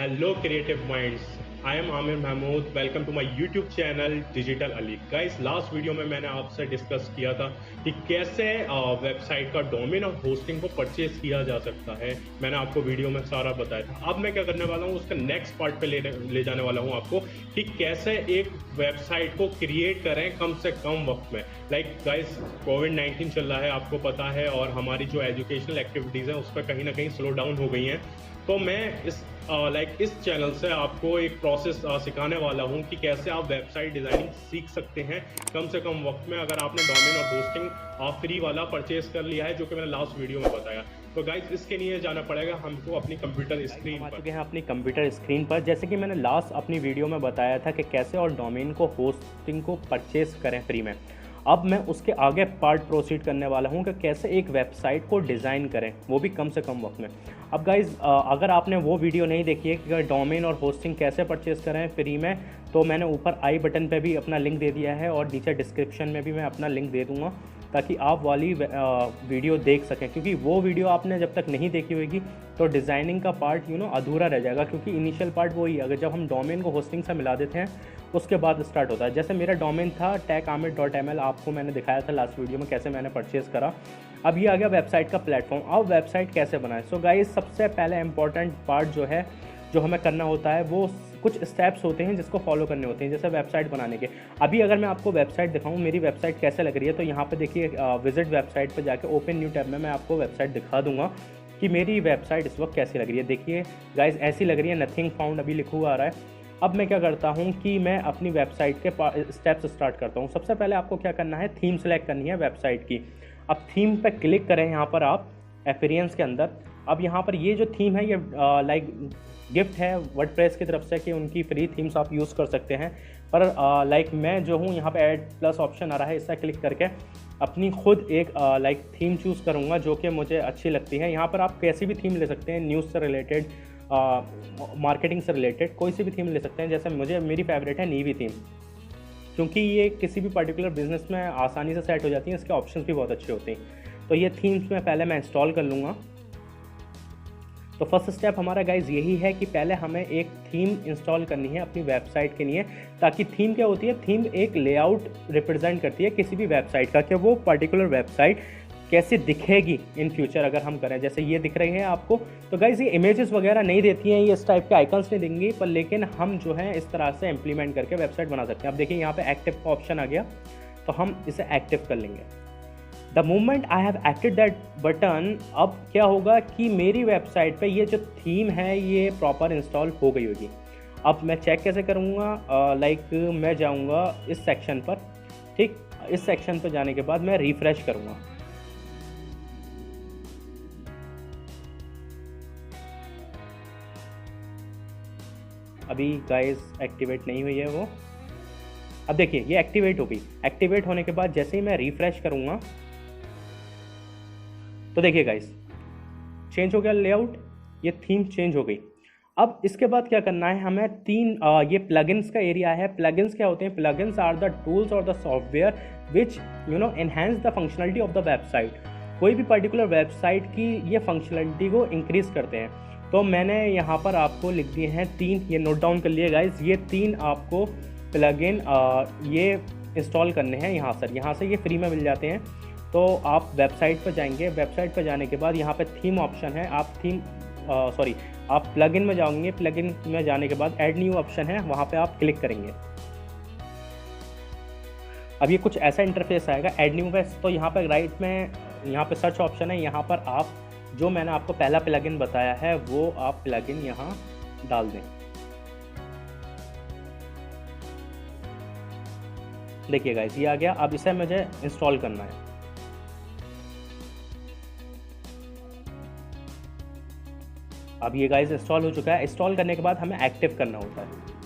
Hello creative minds. I am Aamir Mahmood. Welcome to my YouTube channel digital Ali. Guys, last video में मैंने आपसे discuss किया था कि कैसे वेबसाइट का डोमेन और होस्टिंग को परचेज किया जा सकता है। मैंने आपको वीडियो में सारा बताया था। अब मैं क्या करने वाला हूँ, उसका नेक्स्ट पार्ट पे ले जाने वाला हूँ आपको कि कैसे एक वेबसाइट को क्रिएट करें कम से कम वक्त में। लाइक गाइस, कोविड-19 चल रहा है, आपको पता है, और हमारी जो एजुकेशनल एक्टिविटीज़ हैं उस पर कहीं ना कहीं स्लो डाउन हो गई हैं। तो मैं इस चैनल से आपको एक प्रोसेस सिखाने वाला हूँ कि कैसे आप वेबसाइट डिज़ाइनिंग सीख सकते हैं कम से कम वक्त में, अगर आपने डोमेन और होस्टिंग फ्री वाला परचेज कर लिया है, जो कि मैंने लास्ट वीडियो में बताया। तो गाइस, इसके लिए जाना पड़ेगा हमको अपनी कंप्यूटर स्क्रीन आ पर। चुके हैं अपनी कंप्यूटर स्क्रीन पर। जैसे कि मैंने लास्ट अपनी वीडियो में बताया था कि कैसे और डोमेन को होस्टिंग को परचेज करें फ्री में। अब मैं उसके आगे पार्ट प्रोसीड करने वाला हूं कि कैसे एक वेबसाइट को डिज़ाइन करें, वो भी कम से कम वक्त में। अब गाइज़, अगर आपने वो वीडियो नहीं देखी है कि डोमेन और होस्टिंग कैसे परचेज़ करें फ्री में, तो मैंने ऊपर आई बटन पे भी अपना लिंक दे दिया है और नीचे डिस्क्रिप्शन में भी मैं अपना लिंक दे दूँगा, ताकि आप वाली वीडियो देख सकें। क्योंकि वो वीडियो आपने जब तक नहीं देखी होगी तो डिज़ाइनिंग का पार्ट अधूरा रह जाएगा, क्योंकि इनिशियल पार्ट वही है। अगर जब हम डोमेन को होस्टिंग से मिला देते हैं उसके बाद स्टार्ट होता है। जैसे मेरा डोमेन था techamir.ml, आपको मैंने दिखाया था लास्ट वीडियो में कैसे मैंने परचेज़ करा। अब ये आ गया वेबसाइट का प्लेटफॉर्म। अब वेबसाइट कैसे बनाएं। सो गाइस, सबसे पहले इंपॉर्टेंट पार्ट जो हमें करना होता है, वो कुछ स्टेप्स होते हैं जिसको फॉलो करने होते हैं, जैसे वेबसाइट बनाने के। अभी अगर मैं आपको वेबसाइट दिखाऊं, मेरी वेबसाइट कैसे लग रही है, तो यहाँ पे देखिए, विजिट वेबसाइट पे जाके ओपन न्यू टैब में मैं आपको वेबसाइट दिखा दूंगा कि मेरी वेबसाइट इस वक्त कैसी लग रही है। देखिए गाइस, ऐसी लग रही है, नथिंग फाउंड अभी लिखा हुआ आ रहा है। अब मैं क्या करता हूँ कि मैं अपनी वेबसाइट के स्टेप्स स्टार्ट करता हूँ। सबसे पहले आपको क्या करना है, थीम सेलेक्ट करनी है वेबसाइट की। अब थीम पे क्लिक करें यहाँ पर आप एफिरियंस के अंदर। अब यहाँ पर ये जो थीम है, ये लाइक गिफ्ट है वर्डप्रेस की तरफ से कि उनकी फ्री थीम्स आप यूज़ कर सकते हैं। पर लाइक मैं जो हूँ, यहाँ पे ऐड प्लस ऑप्शन आ रहा है, इससे क्लिक करके अपनी खुद एक लाइक थीम चूज़ करूँगा जो कि मुझे अच्छी लगती है। यहाँ पर आप कैसी भी थीम ले सकते हैं, न्यूज़ से रिलेटेड, मार्केटिंग से रिलेटेड कोई सी भी थीम ले सकते हैं। जैसे मेरी फेवरेट है नीवी थीम, क्योंकि ये किसी भी पर्टिकुलर बिजनेस में आसानी से सेट हो जाती हैं, इसके ऑप्शंस भी बहुत अच्छे होते हैं। तो ये थीम्स में पहले मैं इंस्टॉल कर लूँगा। तो फर्स्ट स्टेप हमारा गाइज यही है कि पहले हमें एक थीम इंस्टॉल करनी है अपनी वेबसाइट के लिए। ताकि थीम क्या होती है, थीम एक लेआउट रिप्रेजेंट करती है किसी भी वेबसाइट का, कि वो पर्टिकुलर वेबसाइट कैसे दिखेगी इन फ्यूचर अगर हम करें। जैसे ये दिख रही है आपको, तो गाइज ये इमेजेस वगैरह नहीं देती हैं, ये इस टाइप के आइकन्स नहीं देंगी, पर लेकिन हम जो है इस तरह से इम्प्लीमेंट करके वेबसाइट बना सकते हैं। अब देखिए यहाँ पे एक्टिव का ऑप्शन आ गया, तो हम इसे एक्टिव कर लेंगे। The moment I have active that button, अब क्या होगा कि मेरी वेबसाइट पे ये जो थीम है ये प्रॉपर इंस्टॉल हो गई होगी। अब मैं चेक कैसे करूँगा, लाइक मैं जाऊँगा इस सेक्शन पर, ठीक। इस सेक्शन पर जाने के बाद मैं रिफ्रेश करूँगा। अभी गाइस एक्टिवेट नहीं हुई है वो। अब देखिए ये एक्टिवेट हो गई। एक्टिवेट होने के बाद जैसे ही मैं रिफ्रेश करूँगा, तो देखिए गाइस चेंज हो गया लेआउट, ये थीम चेंज हो गई। अब इसके बाद क्या करना है हमें, ये प्लगइन्स का एरिया है। प्लगइन्स क्या होते हैं, प्लगइन्स आर द टूल्स और the software which enhance the functionality of the website. कोई भी पर्टिकुलर वेबसाइट की ये फंक्शनलिटी को इंक्रीज करते हैं। तो मैंने यहाँ पर आपको लिख दिए हैं 3, ये नोट डाउन कर लिए गाइज। ये 3 आपको प्लगइन ये इंस्टॉल करने हैं यहाँ से ये फ्री में मिल जाते हैं। तो आप वेबसाइट पर जाएंगे, वेबसाइट पर जाने के बाद यहाँ पे थीम ऑप्शन है, आप प्लगइन में जाओगे। प्लगइन में जाने के बाद ऐड न्यू ऑप्शन है, वहाँ पे आप क्लिक करेंगे। अब ये कुछ ऐसा इंटरफेस आएगा ऐड न्यू पे। तो यहाँ पे राइट में यहाँ पे सर्च ऑप्शन है, यहाँ पर आप जो मैंने आपको पहला प्लगइन बताया है वो आप प्लगइन यहाँ डाल दें। देखिए गाइस ये आ गया। अब इसे मुझे इंस्टॉल करना है। अब ये गाइस इंस्टॉल हो चुका है। इंस्टॉल करने के बाद हमें एक्टिव करना होता है।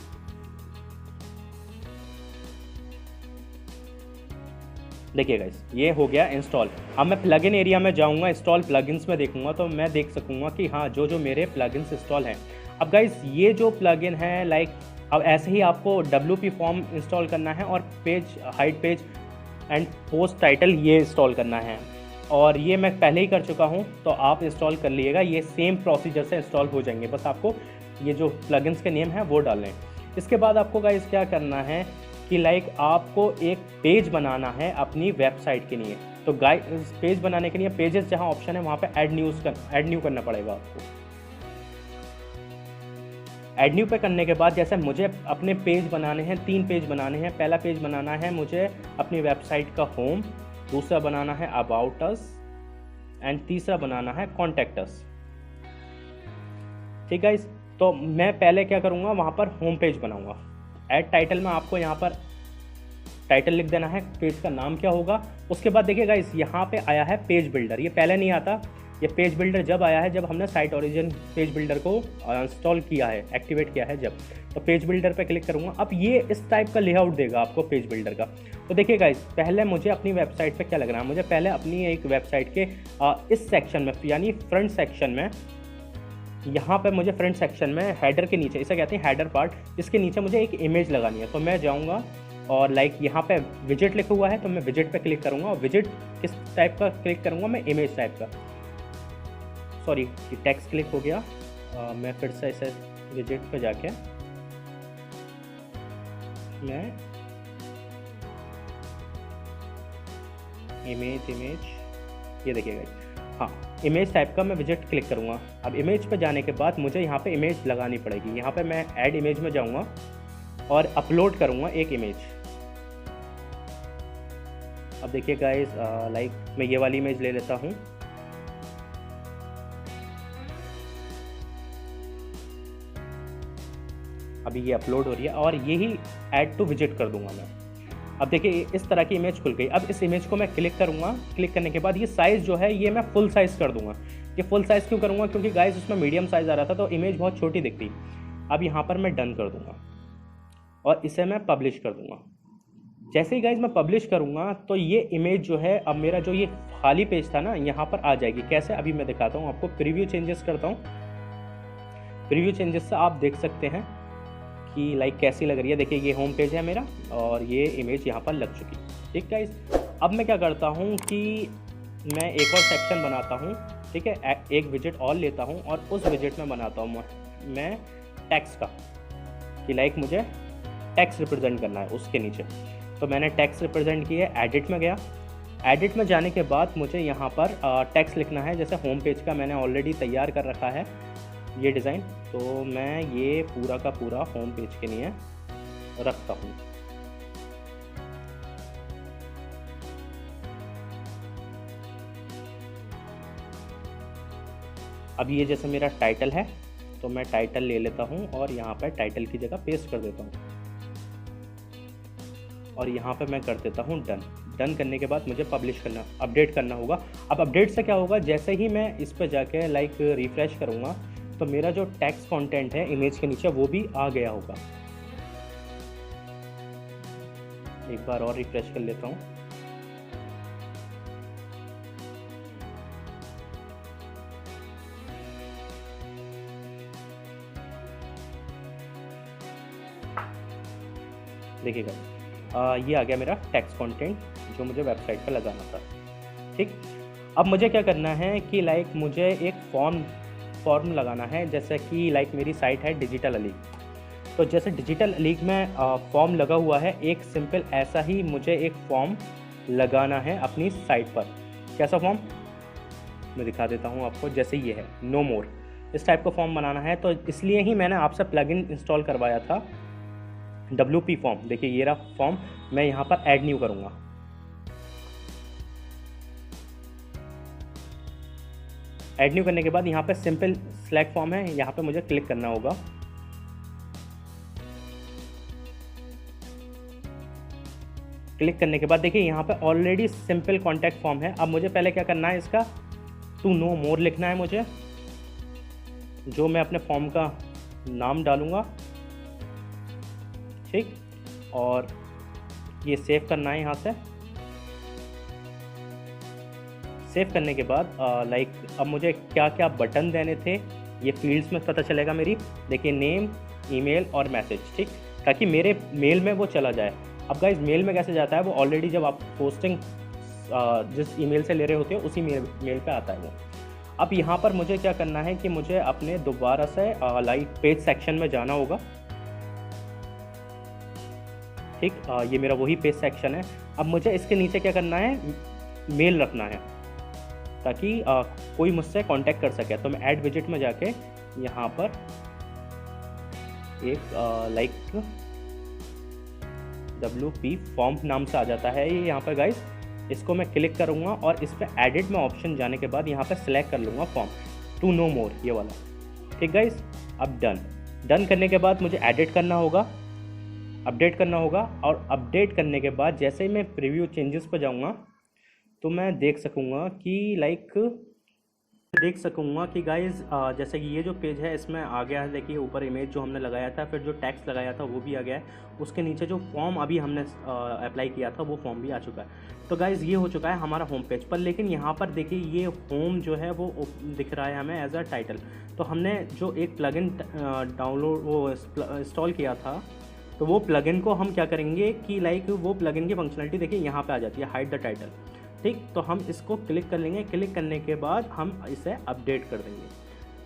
देखिए गाइस ये हो गया इंस्टॉल। अब मैं प्लगइन एरिया में जाऊंगा, इंस्टॉल प्लगइन्स में देखूंगा, तो मैं देख सकूंगा कि हाँ जो मेरे प्लगइन्स इंस्टॉल हैं। अब गाइस ये जो प्लगइन है, लाइक अब ऐसे ही आपको WP फॉर्म इंस्टॉल करना है और page hide page and post title ये इंस्टॉल करना है। और ये मैं पहले ही कर चुका हूँ, तो आप इंस्टॉल कर लीजिएगा। ये सेम प्रोसीजर से इंस्टॉल हो जाएंगे, बस आपको ये जो प्लगइन्स के नेम है वो डालने हैं। इसके बाद आपको गाइस क्या करना है कि लाइक आपको एक पेज बनाना है अपनी वेबसाइट के लिए। तो गाइस पेज बनाने के लिए पेजेस जहाँ ऑप्शन है वहाँ पे ऐड न्यू करना पड़ेगा आपको। ऐड न्यू पे करने के बाद जैसे मुझे अपने पेज बनाने हैं, 3 पेज बनाने हैं। पहला पेज बनाना है मुझे अपनी वेबसाइट का होम, दूसरा बनाना है अबाउट अस एंड तीसरा बनाना है कॉन्टैक्ट अस। ठीक है, तो मैं पहले क्या करूँगा, वहाँ पर होम पेज बनाऊँगा। ऐड टाइटल में आपको यहाँ पर टाइटल लिख देना है, पेज का नाम क्या होगा। उसके बाद देखिए गाइस यहाँ पे आया है पेज बिल्डर, ये पहले नहीं आता। ये पेज बिल्डर जब आया है जब हमने साइट ओरिजिन पेज बिल्डर को इंस्टॉल किया है, एक्टिवेट किया है जब। तो पेज बिल्डर पे क्लिक करूँगा। अब ये इस टाइप का लेआउट देगा आपको पेज बिल्डर का। तो देखिए गाइस पहले मुझे अपनी वेबसाइट पे क्या लगना है, मुझे पहले अपनी एक वेबसाइट के इस सेक्शन में यानी फ्रंट सेक्शन में, यहाँ पे मुझे फ्रंट सेक्शन में हेडर के नीचे, इसे कहते हैं हेडर पार्ट, इसके नीचे मुझे एक इमेज लगानी है। तो मैं जाऊँगा और लाइक यहाँ पे विजिट लिखा हुआ है तो मैं विजिट पे क्लिक करूँगा। और विजिट किस टाइप का क्लिक करूँगा, मैं इमेज टाइप का, सॉरी टेक्स्ट क्लिक हो गया। मैं फिर से इसे विजिट पे जाके मैं इमेज ये देखिएगा, हाँ इमेज टाइप का मैं विजिट क्लिक करूँगा। अब इमेज पे जाने के बाद मुझे यहाँ पे इमेज लगानी पड़ेगी। यहाँ पे मैं ऐड इमेज में जाऊँगा और अपलोड करूँगा एक इमेज। अब देखिए गाइस लाइक मैं ये वाली इमेज ले लेता हूँ। अभी ये अपलोड हो रही है और यही ऐड टू विजिट कर दूंगा मैं। अब देखिए इस तरह की इमेज खुल गई। अब इस इमेज को मैं क्लिक करूंगा। क्लिक करने के बाद ये साइज़ जो है ये मैं फुल साइज़ कर दूंगा। ये फुल साइज़ क्यों करूंगा, क्योंकि गाइस उसमें मीडियम साइज़ आ रहा था तो इमेज बहुत छोटी दिखती। अब यहाँ पर मैं डन कर दूंगा और इसे मैं पब्लिश कर दूंगा। जैसे ही गाइस मैं पब्लिश करूंगा तो ये इमेज जो है, अब मेरा जो ये खाली पेज था ना, यहाँ पर आ जाएगी। कैसे, अभी मैं दिखाता हूँ आपको। प्रीव्यू चेंजेस करता हूँ। प्रीव्यू चेंजेस से आप देख सकते हैं कि लाइक कैसी लग रही है। देखिए ये होम पेज है मेरा और ये इमेज यहाँ पर लग चुकी। ठीक गाइस, अब मैं क्या करता हूँ कि मैं एक और सेक्शन बनाता हूँ। ठीक है, एक विजिट और लेता हूँ और उस विजिट में बनाता हूँ मैं टेक्स्ट का, कि लाइक मुझे टेक्स्ट रिप्रेजेंट करना है उसके नीचे। तो मैंने टेक्स्ट रिप्रेजेंट किया, एडिट में गया। एडिट में जाने के बाद मुझे यहाँ पर टेक्स्ट लिखना है। जैसे होम पेज का मैंने ऑलरेडी तैयार कर रखा है ये डिज़ाइन, तो मैं ये पूरा का पूरा होम पेज के लिए रखता हूँ। अब ये जैसे मेरा टाइटल है तो मैं टाइटल ले लेता हूँ और यहाँ पर टाइटल की जगह पेस्ट कर देता हूँ और यहाँ पे मैं कर देता हूँ डन। डन करने के बाद मुझे पब्लिश करना, अपडेट करना होगा। अब अपडेट से क्या होगा, जैसे ही मैं इस पर जाके लाइक रिफ्रेश करूँगा तो मेरा जो टेक्स्ट कंटेंट है इमेज के नीचे वो भी आ गया होगा। एक बार और रिफ्रेश कर लेता हूँ। देखिएगा ये आ गया मेरा टेक्स्ट कंटेंट जो मुझे वेबसाइट पर लगाना था। ठीक, अब मुझे क्या करना है कि लाइक मुझे एक फॉर्म लगाना है। जैसे कि लाइक मेरी साइट है डिजिटल अलीग, तो जैसे डिजिटल अलीग में फॉर्म लगा हुआ है, एक सिंपल ऐसा ही मुझे एक फॉर्म लगाना है अपनी साइट पर। कैसा फॉर्म मैं दिखा देता हूँ आपको। जैसे ये है नो मोर, इस टाइप का फॉर्म बनाना है। तो इसलिए ही मैंने आपसे प्लगइन इंस्टॉल करवाया था WP फॉर्म। देखिए ये रहा फॉर्म, मैं यहाँ पर ऐड न्यू करूँगा। ऐड न्यू करने के बाद यहाँ पे सिंपल सिलेक्ट फॉर्म है, यहाँ पे मुझे क्लिक करना होगा। क्लिक करने के बाद देखिए यहाँ पे ऑलरेडी सिंपल कॉन्टैक्ट फॉर्म है। अब मुझे पहले क्या करना है, इसका टू नो मोर लिखना है मुझे, जो मैं अपने फॉर्म का नाम डालूँगा। ठीक, और ये सेव करना है। यहाँ से सेव करने के बाद लाइक अब मुझे क्या क्या बटन देने थे ये फील्ड्स में पता चलेगा मेरी। देखिए नेम, ईमेल और मैसेज। ठीक, ताकि मेरे मेल में वो चला जाए। अब गाइस मेल में कैसे जाता है, वो ऑलरेडी जब आप पोस्टिंग जिस ईमेल से ले रहे होते हो उसी मेल पे आता है वो। अब यहाँ पर मुझे क्या करना है कि मुझे अपने दोबारा से लाइक पेज सेक्शन में जाना होगा। ठीक, ये मेरा वही पेज सेक्शन है। अब मुझे इसके नीचे क्या करना है, मेल रखना है ताकि कोई मुझसे कांटेक्ट कर सके। तो मैं ऐड विजिट में जाके यहाँ पर एक लाइक WP फॉर्म नाम से आ जाता है ये यहाँ पर गाइस। इसको मैं क्लिक करूँगा और इस पर एडिट में ऑप्शन जाने के बाद यहाँ पर सिलेक्ट कर लूँगा फॉर्म टू नो मोर, ये वाला। ठीक गाइस, अब डन करने के बाद मुझे एडिट करना होगा, अपडेट करना होगा। और अपडेट करने के बाद जैसे ही मैं प्रीव्यू चेंजेस पर जाऊँगा तो मैं देख सकूँगा कि गाइज़ जैसे कि ये जो पेज है इसमें आ गया है। देखिए ऊपर इमेज जो हमने लगाया था, फिर जो टेक्स्ट लगाया था वो भी आ गया है। उसके नीचे जो फॉर्म अभी हमने अप्लाई किया था वो फॉर्म भी आ चुका है। तो गाइज़ ये हो चुका है हमारा होम पेज पर। लेकिन यहाँ पर देखिए ये होम जो है वो दिख रहा है हमें एज अ टाइटल। तो हमने जो एक प्लगइन डाउनलोड वो इंस्टॉल किया था, तो वो प्लगइन को हम क्या करेंगे कि लाइक वो प्लगइन की फंक्शनलिटी देखिए यहाँ पे आ जाती है, हाइड द टाइटल। ठीक, तो हम इसको क्लिक कर लेंगे। क्लिक करने के बाद हम इसे अपडेट कर देंगे।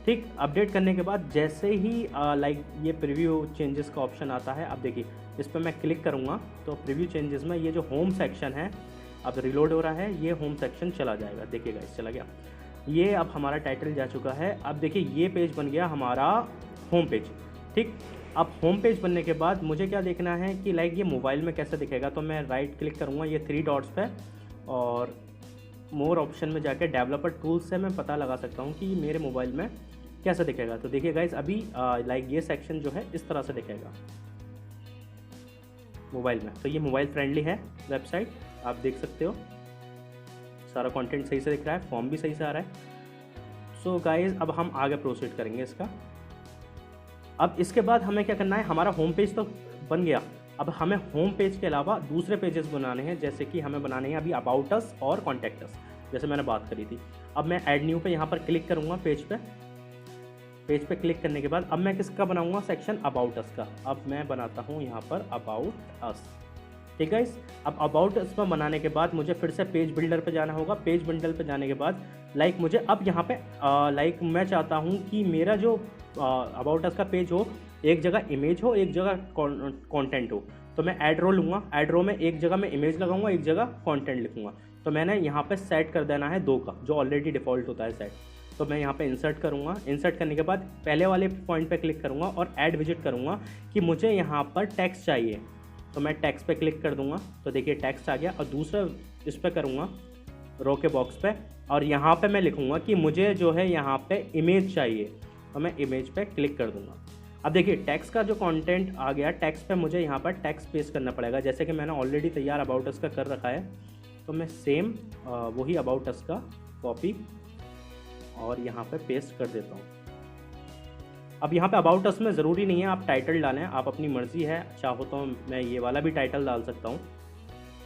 ठीक, अपडेट करने के बाद जैसे ही लाइक ये प्रीव्यू चेंजेस का ऑप्शन आता है, अब देखिए इस पर मैं क्लिक करूँगा तो प्रीव्यू चेंजेस में ये जो होम सेक्शन है अब रिलोड हो रहा है, ये होम सेक्शन चला जाएगा। देखिएगा इस चला गया, ये अब हमारा टाइटल जा चुका है। अब देखिए ये पेज बन गया हमारा होम पेज। ठीक, अब होम पेज बनने के बाद मुझे क्या देखना है कि लाइक ये मोबाइल में कैसे दिखेगा। तो मैं राइट क्लिक करूँगा ये 3 डॉट्स पे और मोर ऑप्शन में जाकर डेवलपर टूल्स से मैं पता लगा सकता हूँ कि मेरे मोबाइल में कैसे दिखेगा। तो देखिए गाइस अभी लाइक ये सेक्शन जो है इस तरह से दिखेगा मोबाइल में। तो ये मोबाइल फ्रेंडली है वेबसाइट, आप देख सकते हो सारा कंटेंट सही से दिख रहा है, फॉर्म भी सही से आ रहा है। सो गाइस अब हम आगे प्रोसीड करेंगे इसका। अब इसके बाद हमें क्या करना है, हमारा होम पेज तो बन गया। अब हमें होम पेज के अलावा दूसरे पेजेस बनाने हैं, जैसे कि हमें बनाने हैं अभी अबाउट अस और कॉन्टैक्ट अस, जैसे मैंने बात करी थी। अब मैं ऐड न्यू पे यहाँ पर क्लिक करूँगा पेज पे क्लिक करने के बाद अब मैं किसका बनाऊँगा, सेक्शन अबाउट अस का। अब मैं बनाता हूँ यहाँ पर अबाउट अस। ठीक है, अब अबाउट अस में बनाने के बाद मुझे फिर से पेज बिल्डर पे जाना होगा। पेज बिल्डर पे जाने के बाद लाइक मुझे अब यहाँ पे लाइक मैं चाहता हूँ कि मेरा जो अबाउट अस का पेज हो, एक जगह इमेज हो, एक जगह कंटेंट हो। तो मैं ऐड रो लूँगा, ऐड रो में एक जगह मैं इमेज लगाऊंगा, एक जगह कंटेंट लिखूँगा। तो मैंने यहाँ पे सेट कर देना है 2 का, जो ऑलरेडी डिफ़ॉल्ट होता है सेट। तो मैं यहाँ पे इंसर्ट करूँगा। इंसर्ट करने के बाद पहले वाले पॉइंट पे क्लिक करूँगा और ऐड विजिट करूँगा कि मुझे यहाँ पर टेक्स्ट चाहिए। तो मैं टेक्स्ट पे क्लिक कर दूँगा, तो देखिए टेक्स्ट आ गया। और दूसरा इस पर करूँगा रो के बॉक्स पे, और यहाँ पे मैं लिखूँगा कि मुझे जो है यहाँ पे इमेज चाहिए, तो मैं इमेज पे क्लिक कर दूँगा। अब देखिए टेक्स्ट का जो कंटेंट आ गया, टेक्स्ट पे मुझे यहाँ पर टेक्स्ट पेस्ट करना पड़ेगा, जैसे कि मैंने ऑलरेडी तैयार अबाउट अस का कर रखा है। तो मैं सेम वही अबाउट अस का कॉपी और यहाँ पे पेस्ट कर देता हूँ। अब यहाँ पे अबाउट अस में ज़रूरी नहीं है आप टाइटल डालें, आप अपनी मर्ज़ी है। चाहो तो मैं ये वाला भी टाइटल डाल सकता हूँ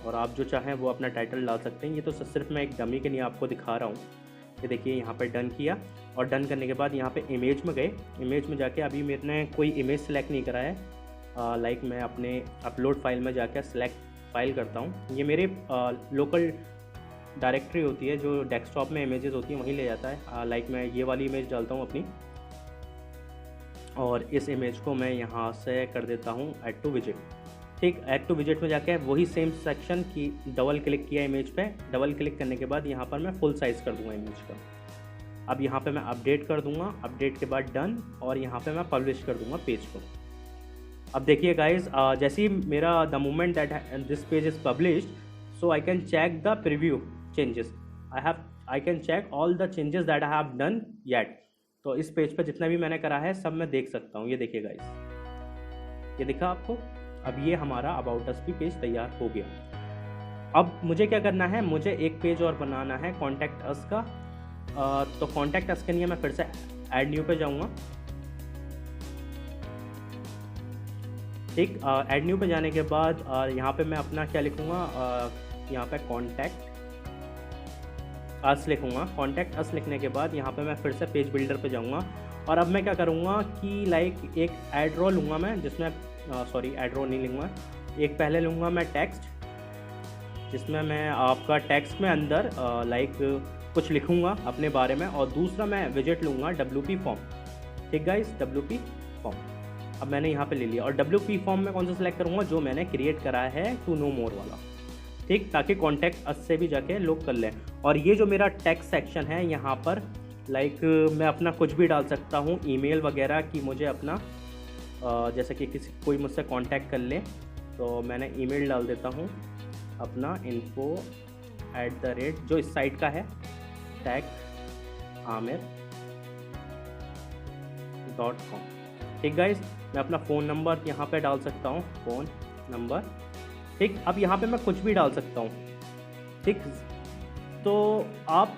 और आप जो चाहें वो अपना टाइटल डाल सकते हैं। ये तो सिर्फ मैं एक डमी के लिए आपको दिखा रहा हूँ। ये देखिए यहाँ पे डन किया, और डन करने के बाद यहाँ पे इमेज में गए। इमेज में जाके अभी मैंने कोई इमेज सेलेक्ट नहीं करा है। लाइक मैं अपने अपलोड फाइल में जाकर सेलेक्ट फाइल करता हूँ। ये मेरे लोकल डायरेक्टरी होती है, जो डेस्कटॉप में इमेजेस होती हैं वहीं ले जाता है। लाइक मैं ये वाली इमेज डालता हूँ अपनी, और इस इमेज को मैं यहाँ से कर देता हूँ ऐड टू विजिट। ठीक, ऐड टू विजिट में जाके वही सेम सेक्शन की डबल क्लिक किया इमेज पे। डबल क्लिक करने के बाद यहाँ पर मैं फुल साइज़ कर दूँगा इमेज का। अब यहाँ पे मैं अपडेट कर दूँगा, अपडेट के बाद डन, और यहाँ पे मैं पब्लिश कर दूँगा पेज को। अब देखिए गाइज, जैसे ही मेरा the moment that this page is published, so I can check the preview changes. I can check all the changes that I have done yet. तो इस पेज पर जितना भी मैंने करा है सब मैं देख सकता हूँ। ये देखिए गाइज, ये दिखा आपको। अब ये हमारा अबाउट अस भी पेज तैयार हो गया। अब मुझे क्या करना है, मुझे एक पेज और बनाना है कॉन्टैक्ट अस का। तो कॉन्टैक्ट अस के लिए मैं फिर से ऐड न्यू पे जाऊंगा। ठीक, ऐड न्यू पे जाने के बाद यहाँ पे मैं अपना क्या लिखूँगा, यहाँ पे कॉन्टैक्ट अस लिखूँगा। कॉन्टैक्ट अस लिखने के बाद यहाँ पे मैं फिर से पेज बिल्डर पे जाऊँगा, और अब मैं क्या करूँगा कि लाइक एक ऐड रो लूँगा मैं, जिसमें सॉरी ऐड रो नहीं लूँगा, एक पहले लूँगा मैं टेक्स्ट, जिसमें मैं आपका टेक्स्ट में अंदर लाइक कुछ लिखूंगा अपने बारे में, और दूसरा मैं विजेट लूँगा WP फॉर्म। ठीक गाइस, WP फॉर्म अब मैंने यहाँ पे ले लिया। और WP फॉर्म में कौन सा सेलेक्ट करूँगा, जो मैंने क्रिएट करा है टू नो मोर वाला। ठीक, ताकि कॉन्टैक्ट अस से भी जाके लोग कर लें। और ये जो मेरा टेक्स्ट सेक्शन है यहाँ पर लाइक मैं अपना कुछ भी डाल सकता हूँ, ईमेल वगैरह कि मुझे अपना जैसे कि कोई मुझसे कांटेक्ट कर ले, तो मैंने ईमेल डाल देता हूँ अपना info@ जो इस साइट का है techaamir.com। ठीक गाइस, मैं अपना फ़ोन नंबर यहाँ पे डाल सकता हूँ, फ़ोन नंबर। ठीक, अब यहाँ पे मैं कुछ भी डाल सकता हूँ। ठीक, तो आप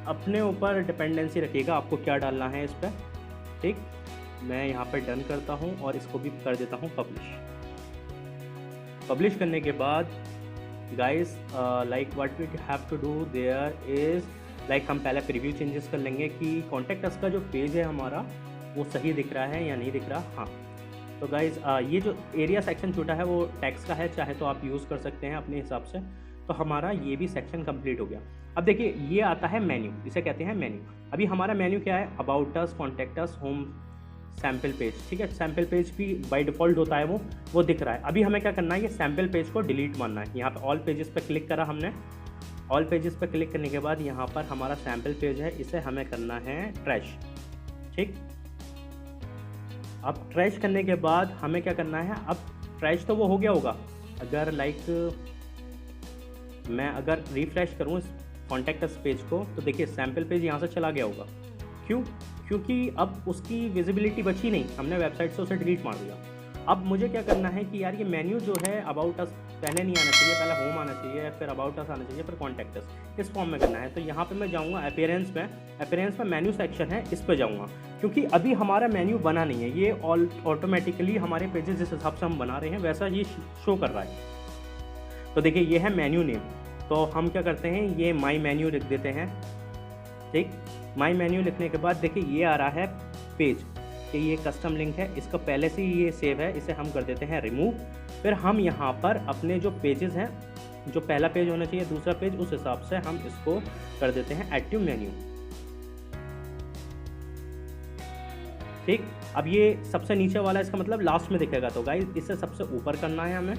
अपने ऊपर डिपेंडेंसी रखिएगा आपको क्या डालना है इस पर। ठीक, मैं यहाँ पे डन करता हूँ और इसको भी कर देता हूँ पब्लिश। पब्लिश करने के बाद guys like what we have to do there is like हम पहले प्रीव्यू चेंजेस कर लेंगे कि कॉन्टैक्ट अस का जो पेज है हमारा वो सही दिख रहा है या नहीं दिख रहा। हाँ, तो गाइस ये जो एरिया सेक्शन छोटा है वो टैक्स का है, चाहे तो आप यूज़ कर सकते हैं अपने हिसाब से। तो हमारा ये भी सेक्शन कंप्लीट हो गया। अब देखिए ये आता है मेन्यू, इसे कहते हैं मेन्यू। अभी हमारा मेन्यू क्या है, about us, contact us, home, sample page. ठीक है, सैम्पल पेज भी बाय डिफ़ॉल्ट होता है वो दिख रहा है। अभी हमें क्या करना है, ये सैम्पल पेज को डिलीट मारना है। यहाँ पे ऑल पेजेस पे क्लिक करा हमने। ऑल पेजेस पे क्लिक करने के बाद यहाँ पर हमारा सैम्पल पेज है, इसे हमें करना है ट्रैश। ठीक, अब ट्रैश करने के बाद हमें क्या करना है, अब ट्रैश तो वो हो गया होगा। अगर लाइक मैं अगर रिफ्रेश करूँ इस कॉन्टैक्ट अस पेज को, तो देखिए सैम्पल पेज यहाँ से चला गया होगा। क्यों? क्योंकि अब उसकी विजिबिलिटी बची नहीं, हमने वेबसाइट से उसे डिलीट मार दिया। अब मुझे क्या करना है कि यार ये मेन्यू जो है अबाउट अस पहले नहीं आना चाहिए, पहले होम आना चाहिए, फिर अबाउट अस आना चाहिए, फिर कॉन्टैक्ट अस, इस फॉर्म में करना है। तो यहाँ पे मैं जाऊँगा अपीयरेंस में, अपीयरेंस में मेन्यू सेक्शन है, इस पर जाऊँगा। क्योंकि अभी हमारा मेन्यू बना नहीं है, ये ऑटोमेटिकली हमारे पेजेस जिस हिसाब से हम बना रहे हैं वैसा ये शो कर रहा है। तो देखिए ये है मेन्यू नेम, तो हम क्या करते हैं, ये माई मेन्यू लिख देते हैं। ठीक, माई मेन्यू लिखने के बाद देखिए ये आ रहा है पेज कि ये कस्टम लिंक है, इसका पहले से ही ये सेव है, इसे हम कर देते हैं रिमूव। फिर हम यहाँ पर अपने जो पेजेस हैं, जो पहला पेज होना चाहिए, दूसरा पेज, उस हिसाब से हम इसको कर देते हैं एक्टिव मेन्यू। ठीक, अब ये सबसे नीचे वाला इसका मतलब लास्ट में दिखेगा, तो गाइस इसे सबसे ऊपर करना है हमें।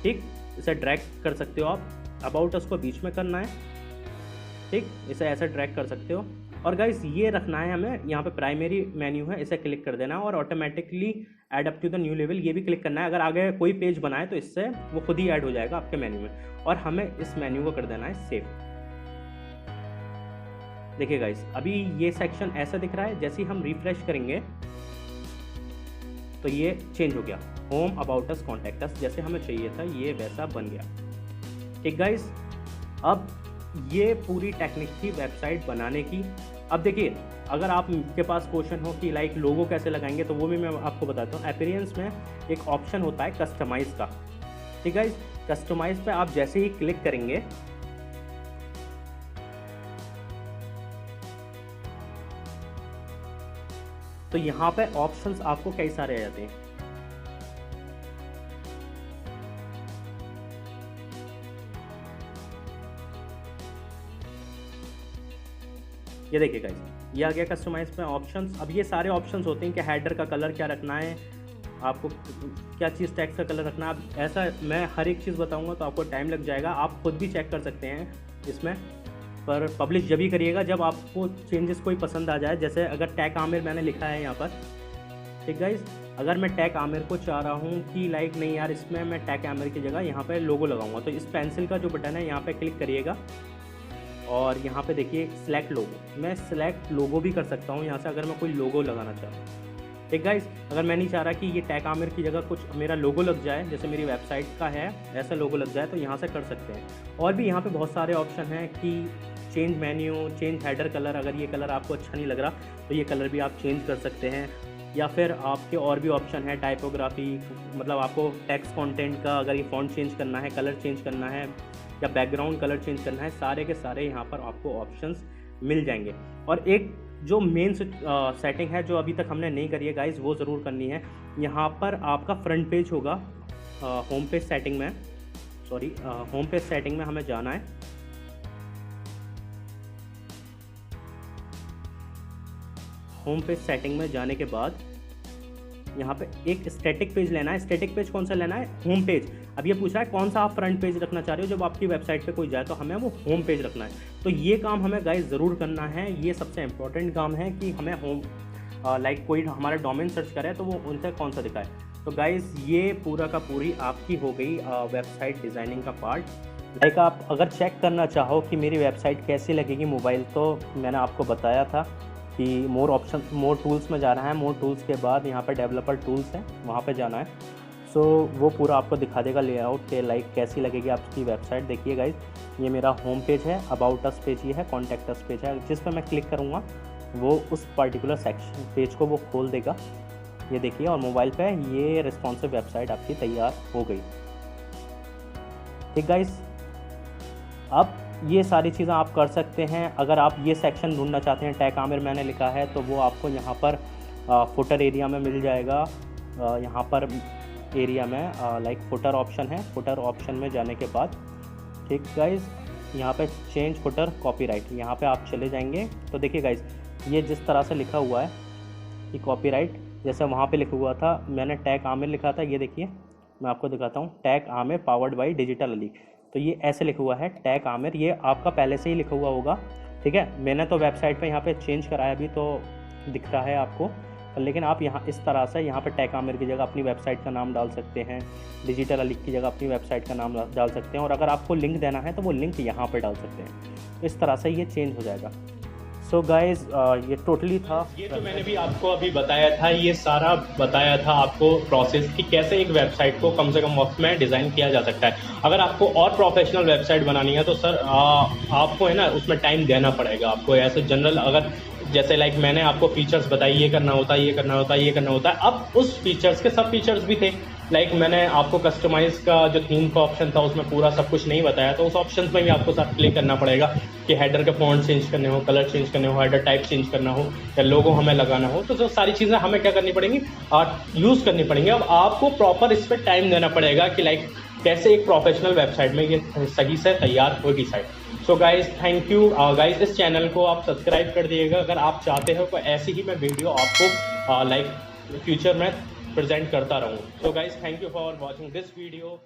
ठीक, इसे ड्रैग कर सकते हो आप, अबाउट अस को बीच में करना है। ठीक, इसे ऐसे ड्रैग कर सकते हो। और गाइस ये रखना है हमें, यहाँ पे प्राइमरी मेन्यू है, इसे क्लिक कर देना है और automatically add up to the new level ये भी क्लिक करना है। अगर आगे कोई पेज बनाए तो इससे वो खुद ही ऐड हो जाएगा आपके मेन्यू में। और हमें इस मेन्यू को कर देना है सेव। देखिए गाइस अभी ये सेक्शन ऐसा दिख रहा है, जैसे ही हम रिफ्रेश करेंगे तो ये चेंज हो गया, home, about us, contact us, जैसे हमें चाहिए था ये वैसा बन गया। ठीक गाइस, अब ये पूरी टेक्निक थी वेबसाइट बनाने की। अब देखिए अगर आपके पास क्वेश्चन हो कि लाइक लोगो कैसे लगाएंगे, तो वो भी मैं आपको बताता हूँ। अपीयरेंस में एक ऑप्शन होता है कस्टमाइज का। ठीक है, कस्टमाइज पे आप जैसे ही क्लिक करेंगे तो यहाँ पे ऑप्शंस आपको कई सारे आ जाते हैं। ये देखिए गाइस, ये आ गया कस्टमाइज में ऑप्शंस। अब ये सारे ऑप्शंस होते हैं कि हेडर का कलर क्या रखना है, आपको क्या चीज़ टेक्स्ट का कलर रखना है। अब ऐसा मैं हर एक चीज़ बताऊंगा तो आपको टाइम लग जाएगा, आप खुद भी चेक कर सकते हैं इसमें। पर पब्लिश जब ही करिएगा जब आपको चेंजेस कोई पसंद आ जाए। जैसे अगर टैग आमिर मैंने लिखा है यहाँ पर, ठीक गाइस, अगर मैं टैग आमिर को चाह रहा हूँ कि लाइक नहीं यार इसमें मैं टैग आमिर की जगह यहाँ पर लोगो लगाऊंगा, तो इस पेंसिल का जो बटन है यहाँ पर क्लिक करिएगा और यहाँ पे देखिए सिलेक्ट लोगो, मैं सिलेक्ट लोगो भी कर सकता हूँ यहाँ से अगर मैं कोई लोगो लगाना चाहता हूँ। ठीक गाइस, अगर मैं नहीं चाह रहा कि ये टैग आमिर की जगह कुछ मेरा लोगो लग जाए, जैसे मेरी वेबसाइट का है ऐसा लोगो लग जाए, तो यहाँ से कर सकते हैं। और भी यहाँ पे बहुत सारे ऑप्शन हैं कि change menu, change header colour, अगर ये कलर आपको अच्छा नहीं लग रहा तो ये कलर भी आप चेंज कर सकते हैं। या फिर आपके और भी ऑप्शन है टाइपोग्राफी, मतलब आपको टेक्स्ट कंटेंट का अगर ये फॉन्ट चेंज करना है, कलर चेंज करना है या बैकग्राउंड कलर चेंज करना है, सारे के सारे यहाँ पर आपको ऑप्शंस मिल जाएंगे। और एक जो मेन सेटिंग है जो अभी तक हमने नहीं करी है गाइस, वो ज़रूर करनी है। यहाँ पर आपका फ्रंट पेज होगा, होम पेज सेटिंग में, होम पेज सेटिंग में हमें जाना है। होम पेज सेटिंग में जाने के बाद यहाँ पे एक स्टैटिक पेज लेना है। स्टैटिक पेज कौन सा लेना है? Home page. अब ये पूछ रहा है कौन सा आप फ्रंट पेज रखना चाह रहे हो जब आपकी वेबसाइट पे कोई जाए, तो हमें वो होम पेज रखना है। तो ये काम हमें गाइस ज़रूर करना है, ये सबसे इंपॉर्टेंट काम है कि हमें होम लाइक कोई हमारा डोमेन सर्च करे तो वो उनसे कौन सा दिखाए। तो गाइस ये पूरा का पूरी आपकी हो गई वेबसाइट डिज़ाइनिंग का पार्ट। लाइक आप अगर चेक करना चाहो कि मेरी वेबसाइट कैसी लगेगी मोबाइल, तो मैंने आपको बताया था कि मोर ऑप्शन, मोर टूल्स में जाना है। मोर टूल्स के बाद यहाँ पे डेवलपर टूल्स है, वहाँ पे जाना है। सो वो पूरा आपको दिखा देगा लेआउट के लाइक कैसी लगेगी आपकी वेबसाइट। देखिए गाइस, ये मेरा होम पेज है, अबाउट अस पेज ये है, कॉन्टैक्ट अस पेज है। जिस पर मैं क्लिक करूँगा वो उस पर्टिकुलर सेक्शन पेज को वो खोल देगा। ये देखिए, और मोबाइल पे ये रिस्पॉन्सिव वेबसाइट आपकी तैयार हो गई। ठीक गाइस, अब ये सारी चीज़ें आप कर सकते हैं। अगर आप ये सेक्शन ढूंढना चाहते हैं, टैग आमिर मैंने लिखा है, तो वो आपको यहाँ पर फुटर एरिया में मिल जाएगा। यहाँ पर एरिया में लाइक फुटर ऑप्शन है। फुटर ऑप्शन में जाने के बाद ठीक गाइस, यहाँ पे चेंज फुटर कॉपीराइट, यहाँ पे आप चले जाएंगे तो देखिए गाइस, ये जिस तरह से लिखा हुआ है कि कॉपीराइट, जैसे वहाँ पे लिखा हुआ था, मैंने टैग आमिर लिखा था। ये देखिए, मैं आपको दिखाता हूँ, tag Aamir powered by digital Ali. तो ये ऐसे लिखा हुआ है टैग आमिर, ये आपका पहले से ही लिखा हुआ होगा। ठीक है, मैंने तो वेबसाइट पे यहाँ पे चेंज कराया अभी, तो दिख रहा है आपको। लेकिन आप यहाँ इस तरह से यहाँ पे टैग आमिर की जगह अपनी वेबसाइट का नाम डाल सकते हैं, डिजिटल अली की जगह अपनी वेबसाइट का नाम डाल सकते हैं, और अगर आपको लिंक देना है तो वो लिंक यहाँ पर डाल सकते हैं। इस तरह से ये चेंज हो जाएगा। सो गाइज, ये टोटली था, ये तो मैंने भी आपको अभी बताया था, ये सारा बताया था आपको प्रोसेस कि कैसे एक वेबसाइट को कम से कम वक्त में डिज़ाइन किया जा सकता है। अगर आपको और प्रोफेशनल वेबसाइट बनानी है तो सर आपको है ना उसमें टाइम देना पड़ेगा। आपको ऐसे जनरल अगर जैसे लाइक मैंने आपको फीचर्स बताई, ये करना होता है, ये करना होता है, ये करना होता है। अब उस फीचर्स के सब फीचर्स भी थे, लाइक मैंने आपको कस्टमाइज का जो थीम का ऑप्शन था उसमें पूरा सब कुछ नहीं बताया, तो उस ऑप्शन में भी आपको साथ क्लिक करना पड़ेगा कि हेडर के फॉन्ट चेंज करने हो, कलर चेंज करने हो, हेडर टाइप चेंज करना हो, या लोगो हमें लगाना हो, तो जो सारी चीज़ें हमें क्या करनी पड़ेंगी, यूज़ करनी पड़ेंगी। अब आपको प्रॉपर इस पर टाइम देना पड़ेगा कि लाइक कैसे एक प्रोफेशनल वेबसाइट में ये सही से तैयार होगी site. So guys, thank you guys, इस चैनल को आप सब्सक्राइब कर दिएगा अगर आप चाहते हो कि ऐसी ही मैं वीडियो आपको लाइक फ्यूचर में प्रेजेंट करता रहूँ। So guys, thank you for watching this video.